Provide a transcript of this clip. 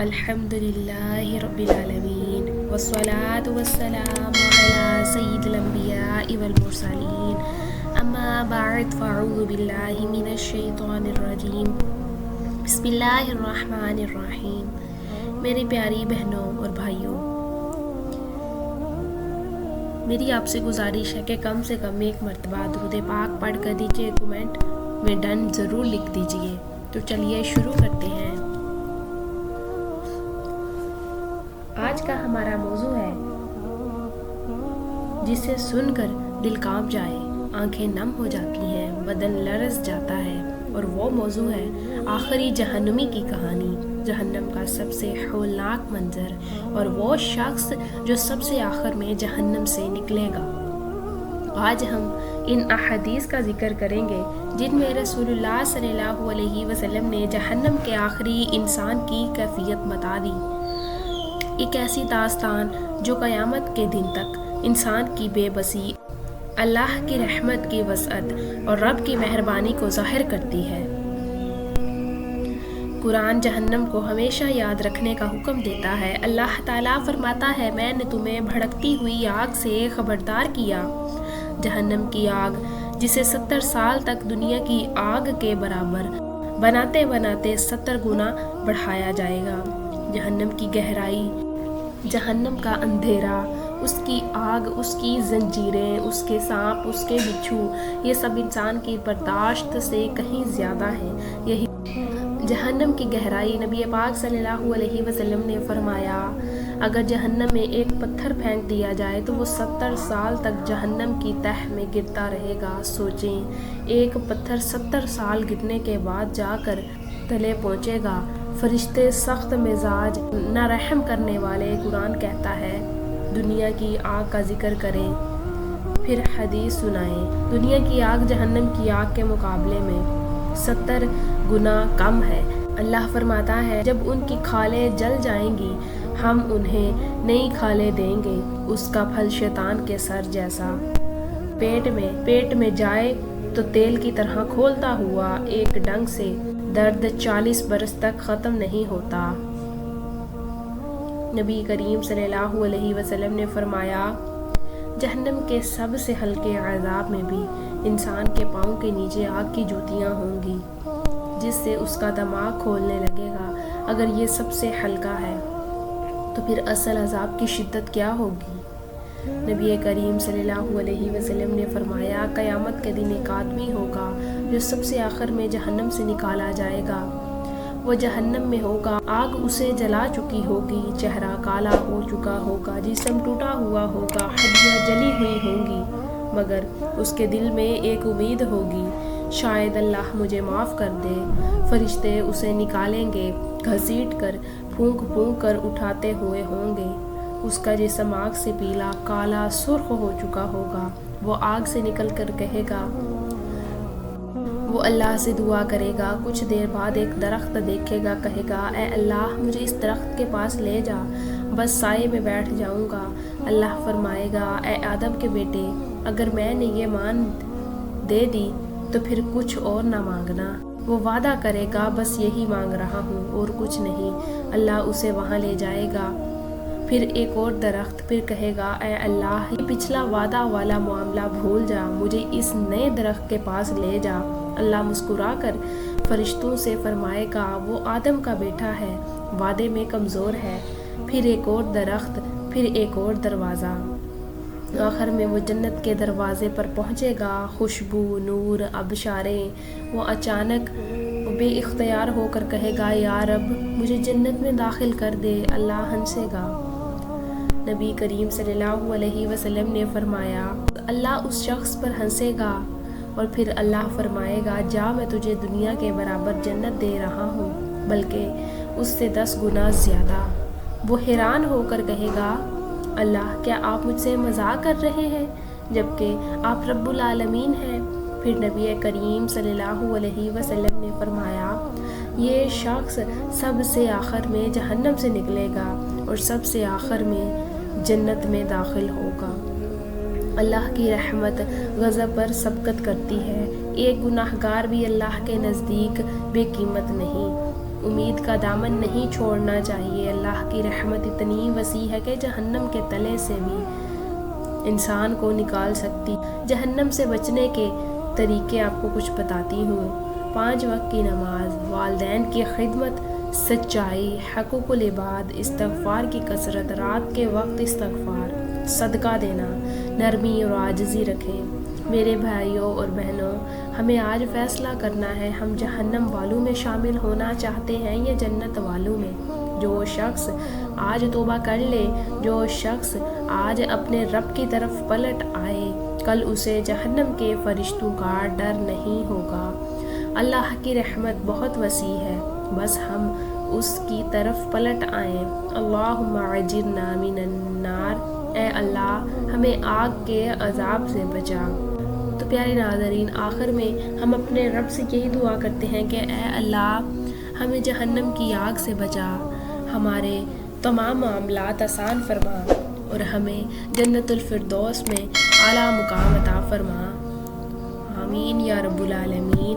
الحمدللہ رب العالمین والصلاة والسلام علی سید الانبیاء والمرسلین اما بعد فاعوذ باللہ من الشیطان الرجیم بسم اللہ الرحمن الرحیم۔ میری پیاری بہنوں اور بھائیوں، میری آپ سے گزارش ہے کہ کم سے کم ایک مرتبہ درود پاک پڑھ کر دیجیے، کومنٹ میں ڈن ضرور لکھ دیجیے۔ تو چلیے شروع کرتے ہیں۔ آج کا ہمارا موضوع ہے جسے سن کر دل کانپ جائے، آنکھیں نم ہو جاتی ہیں، بدن لرز جاتا ہے، اور وہ موضوع ہے آخری جہنمی کی کہانی، جہنم کا سب سے ہولناک منظر اور وہ شخص جو سب سے آخر میں جہنم سے نکلے گا۔ آج ہم ان احادیث کا ذکر کریں گے جن میں رسول اللہ صلی اللہ علیہ وسلم نے جہنم کے آخری انسان کی کیفیت بتا دی۔ ایک ایسی داستان جو قیامت کے دن تک انسان کی بے بسی، اللہ کی رحمت کی وسعت اور رب کی مہربانی کو ظاہر کرتی ہے۔ قرآن جہنم کو ہمیشہ یاد رکھنے کا حکم دیتا ہے۔ اللہ تعالیٰ فرماتا ہے، میں نے تمہیں بھڑکتی ہوئی آگ سے خبردار کیا۔ جہنم کی آگ جسے 70 سال تک دنیا کی آگ کے برابر بناتے بناتے 70 گنا بڑھایا جائے گا۔ جہنم کی گہرائی، جہنم کا اندھیرا، اس کی آگ، اس کی زنجیریں، اس کے سانپ، اس کے بچھو، یہ سب انسان کی برداشت سے کہیں زیادہ ہیں۔ یہی جہنم کی گہرائی، نبی پاک صلی اللہ علیہ وسلم نے فرمایا، اگر جہنم میں ایک پتھر پھینک دیا جائے تو وہ 70 سال تک جہنم کی تہ میں گرتا رہے گا۔ سوچیں، ایک پتھر 70 سال گرنے کے بعد جا کر تلے پہنچے گا۔ فرشتے سخت مزاج، نہ رحم کرنے والے، قرآن کہتا ہے دنیا کی آگ کا ذکر کریں پھر حدیث سنائیں۔ دنیا کی آگ جہنم کی آگ کے مقابلے میں 70 گنا کم ہے۔ اللہ فرماتا ہے، جب ان کی کھالیں جل جائیں گی ہم انہیں نئی کھالیں دیں گے، اس کا پھل شیطان کے سر جیسا، پیٹ میں جائے تو تیل کی طرح کھولتا ہوا ایک ڈنگ سے درد 40 برس تک ختم نہیں ہوتا۔ نبی کریم صلی اللہ علیہ وسلم نے فرمایا، جہنم کے سب سے ہلکے عذاب میں بھی انسان کے پاؤں کے نیچے آگ کی جوتیاں ہوں گی جس سے اس کا دماغ کھولنے لگے گا۔ اگر یہ سب سے ہلکا ہے تو پھر اصل عذاب کی شدت کیا ہوگی؟ نبی کریم صلی اللہ علیہ وسلم نے فرمایا، قیامت کے دن ایک آدمی ہوگا جو سب سے آخر میں جہنم سے نکالا جائے گا۔ وہ جہنم میں ہوگا، آگ اسے جلا چکی ہوگی، چہرہ کالا ہو چکا ہوگا، جسم ٹوٹا ہوا ہوگا، ہڈیاں جلی ہوئی ہوں گی، مگر اس کے دل میں ایک امید ہوگی، شاید اللہ مجھے معاف کر دے۔ فرشتے اسے نکالیں گے، گھسیٹ کر، پھونک پھونک کر اٹھاتے ہوئے ہوں گے۔ اس کا جسم آگ سے پیلا، کالا، سرخ ہو چکا ہوگا۔ وہ آگ سے نکل کر کہے گا، وہ اللہ سے دعا کرے گا۔ کچھ دیر بعد ایک درخت دیکھے گا، کہے گا، اے اللہ مجھے اس درخت کے پاس لے جا، بس سائے میں بیٹھ جاؤں گا۔ اللہ فرمائے گا، اے آدم کے بیٹے، اگر میں نے یہ مان دے دی تو پھر کچھ اور نہ مانگنا۔ وہ وعدہ کرے گا، بس یہی مانگ رہا ہوں اور کچھ نہیں۔ اللہ اسے وہاں لے جائے گا۔ پھر ایک اور درخت، پھر کہے گا، اے اللہ یہ پچھلا وعدہ والا معاملہ بھول جا، مجھے اس نئے درخت کے پاس لے جا۔ اللہ مسکرا کر فرشتوں سے فرمائے گا، وہ آدم کا بیٹا ہے، وعدے میں کمزور ہے۔ پھر ایک اور درخت، پھر ایک اور دروازہ، آخر میں وہ جنت کے دروازے پر پہنچے گا۔ خوشبو، نور، ابشاریں۔ وہ اچانک بے اختیار ہو کر کہے گا، یا رب مجھے جنت میں داخل کر دے۔ اللہ ہنسے گا۔ نبی کریم صلی اللہ علیہ وسلم نے فرمایا، اللہ اس شخص پر ہنسے گا اور پھر اللہ فرمائے گا، جا میں تجھے دنیا کے برابر جنت دے رہا ہوں، بلکہ اس سے 10 گنا زیادہ۔ وہ حیران ہو کر کہے گا، اللہ کیا آپ مجھ سے مذاق کر رہے ہیں جبکہ آپ رب العالمین ہیں؟ پھر نبی کریم صلی اللہ علیہ وسلم نے فرمایا، یہ شخص سب سے آخر میں جہنم سے نکلے گا اور سب سے آخر میں جنت میں داخل ہوگا۔ اللہ کی رحمت غضب پر سبقت کرتی ہے۔ ایک گناہگار بھی اللہ کے نزدیک بے قیمت نہیں۔ امید کا دامن نہیں چھوڑنا چاہیے۔ اللہ کی رحمت اتنی وسیع ہے کہ جہنم کے تلے سے بھی انسان کو نکال سکتی۔ جہنم سے بچنے کے طریقے آپ کو کچھ بتاتی ہوں۔ 5 وقت کی نماز، والدین کی خدمت، سچائی، حقوق العباد، استغفار کی کثرت، رات کے وقت استغفار، صدقہ دینا، نرمی اور عاجزی رکھیں۔ میرے بھائیوں اور بہنوں، ہمیں آج فیصلہ کرنا ہے، ہم جہنم والوں میں شامل ہونا چاہتے ہیں یا جنت والوں میں۔ جو شخص آج توبہ کر لے، جو شخص آج اپنے رب کی طرف پلٹ آئے، کل اسے جہنم کے فرشتوں کا ڈر نہیں ہوگا۔ اللہ کی رحمت بہت وسیع ہے، بس ہم اس کی طرف پلٹ آئیں۔ اللہم اجرنا من النار، اے اللہ ہمیں آگ کے عذاب سے بچا۔ تو پیارے ناظرین، آخر میں ہم اپنے رب سے یہی دعا کرتے ہیں کہ اے اللہ ہمیں جہنم کی آگ سے بچا، ہمارے تمام معاملات آسان فرما اور ہمیں جنت الفردوس میں اعلیٰ مقام عطا فرما۔ آمین یا رب العالمین۔